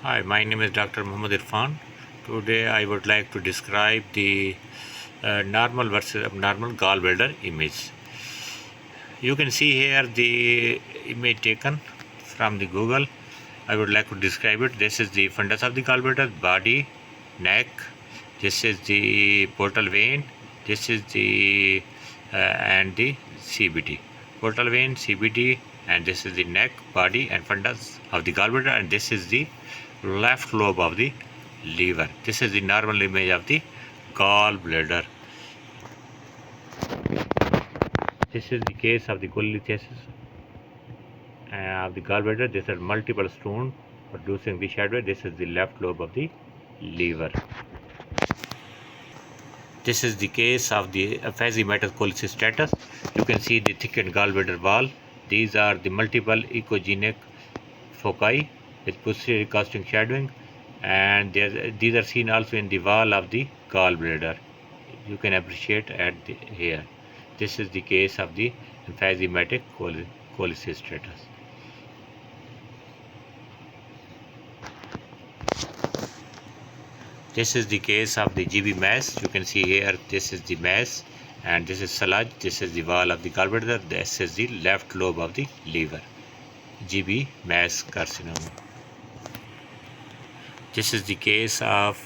Hi, my name is Dr. Muhammad Irfan. Today I would like to describe the normal versus abnormal gallbladder image. You can see here the image taken from the Google. I would like to describe it. This is the fundus of the gallbladder, body, neck. This is the portal vein. This is the and the CBD. Portal vein, CBD, and this is the neck, body, and fundus of the gallbladder, and this is the left lobe of the liver. This is the normal image of the gallbladder. This is the case of the cholelithiasis of the gallbladder. This is multiple stone producing the shadow. This is the left lobe of the liver. This is the case of the aphasia cholecystitis. You can see the thickened gallbladder wall. These are the multiple echogenic foci with posterior casting shadowing, and these are seen also in the wall of the gallbladder. You can appreciate here. This is the case of the emphysematous cholecystitis. This is the case of the GB mass. You can see here, this is the mass, and this is sludge. This is the wall of the gallbladder. This is the left lobe of the liver. GB mass carcinoma. This is the case of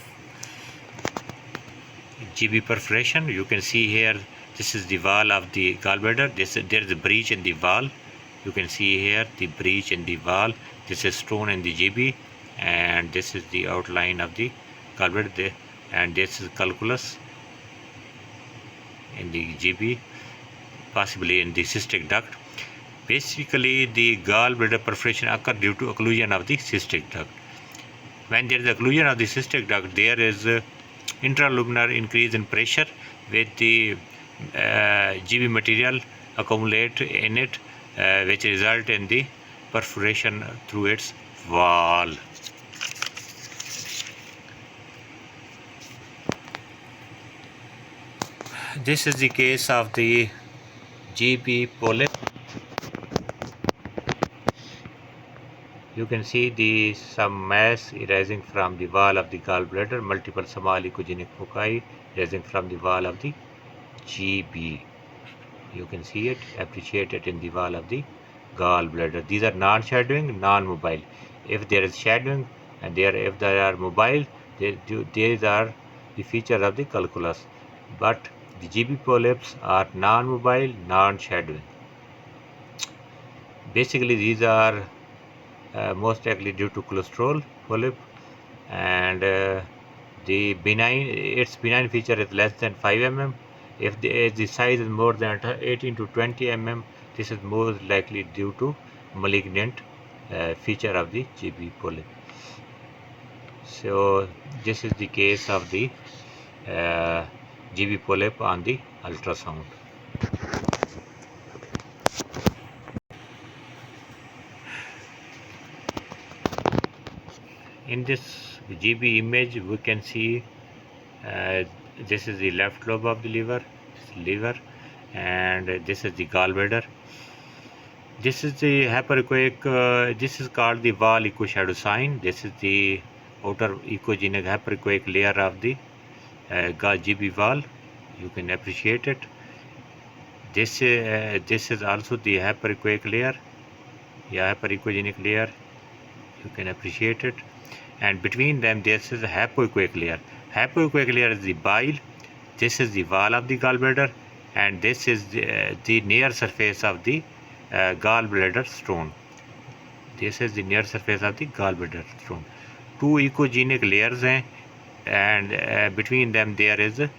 GB perforation. You can see here, this is the wall of the gallbladder. There is a breach in the wall. You can see here the breach in the wall. This is stone in the GB, and this is the outline of the gallbladder, and this is calculus in the GB, possibly in the cystic duct. Basically, the gallbladder perforation occurs due to occlusion of the cystic duct. When there is occlusion of the cystic duct, there is intraluminal increase in pressure with the GB material accumulate in it, which result in the perforation through its wall. This is the case of the GB polyp. You can see some mass arising from the wall of the gallbladder, multiple small echogenic foci arising from the wall of the GB. You can see it, appreciate it in the wall of the gallbladder. These are non-shadowing, non-mobile. If there is shadowing and if they are mobile, these are the features of the calculus. But the GB polyps are non-mobile, non-shadowing. Basically, these are most likely due to cholesterol polyp, and its benign feature is less than 5 mm. If the size is more than 18 to 20 mm, this is most likely due to malignant feature of the GB polyp. So this is the case of the GB polyp on the ultrasound. In this GB image, we can see this is the left lobe of the liver, and this is the gallbladder. This is the hyperechoic. This is called the wall echo shadow sign. This is the outer echogenic hyperechoic layer of the GB wall. You can appreciate it. This is also the hyperechoic layer, hyperechogenic layer. You can appreciate it. And between them, this is a hypoechoic layer. Hypoechoic layer is the bile. This is the wall of the gallbladder, and this is the near surface of the gallbladder stone. This is the near surface of the gallbladder stone. Two echogenic layers हैं, and between them there is the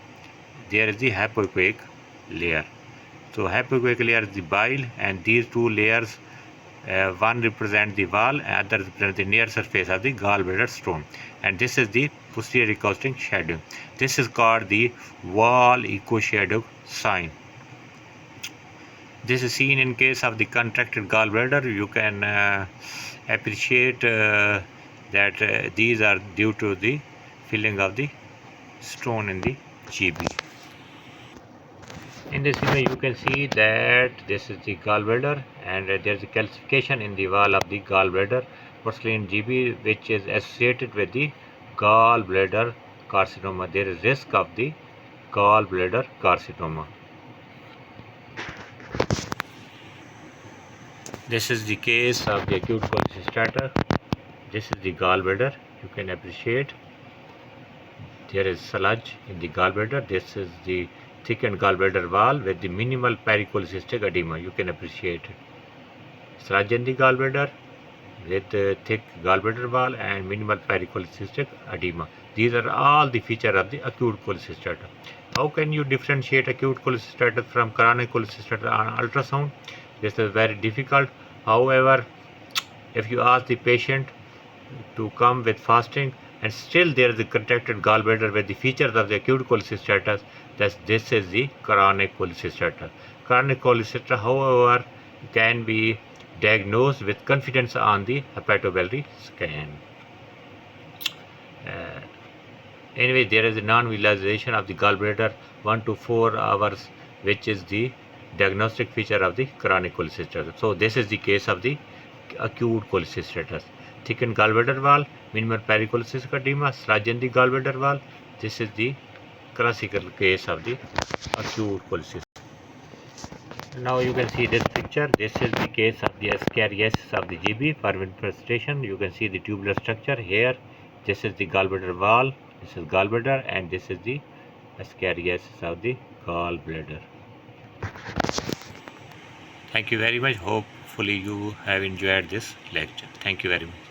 hypoechoic layer. So hypoechoic layer is the bile, and these two layers, one represents the wall, other represents the near surface of the gallbladder stone, and this is the posterior casting shadow. This is called the wall echo shadow sign. This is seen in case of the contracted gallbladder. You can appreciate that these are due to the filling of the stone in the GB. In this image, you can see that this is the gallbladder, and there is a calcification in the wall of the gallbladder. porcelain GB, which is associated with the gallbladder carcinoma. There is risk of the gallbladder carcinoma. This is the case of the acute cholecystitis. This is the gallbladder. You can appreciate there is sludge in the gallbladder. This is the thickened gallbladder wall with the minimal pericholecystic edema. You can appreciate it. Sludge in the gallbladder with thick gallbladder wall and minimal pericholecystic edema. These are all the features of the acute cholecystitis. How can you differentiate acute cholecystitis from chronic cholecystitis on ultrasound? This is very difficult. However, if you ask the patient to come with fasting and still there is a contracted gallbladder with the features of the acute cholecystitis, this is the chronic cholecystitis. Chronic cholecystitis, however, can be diagnosed with confidence on the hepatobiliary scan. Anyway, there is a non-visualization of the gallbladder 1 to 4 hours, which is the diagnostic feature of the chronic cholecystitis. So this is the case of the acute cholecystitis. Thickened gallbladder wall, minimal pericholecystic edema, sludge in the gallbladder wall. This is the classical case of the acute cholecystitis. Now you can see this picture. This is the case of the ascariasis of the GB for infestation. You can see the tubular structure here. This is the gallbladder wall. This is gallbladder, and this is the ascariasis of the gallbladder. Thank you very much. Hopefully you have enjoyed this lecture. Thank you very much.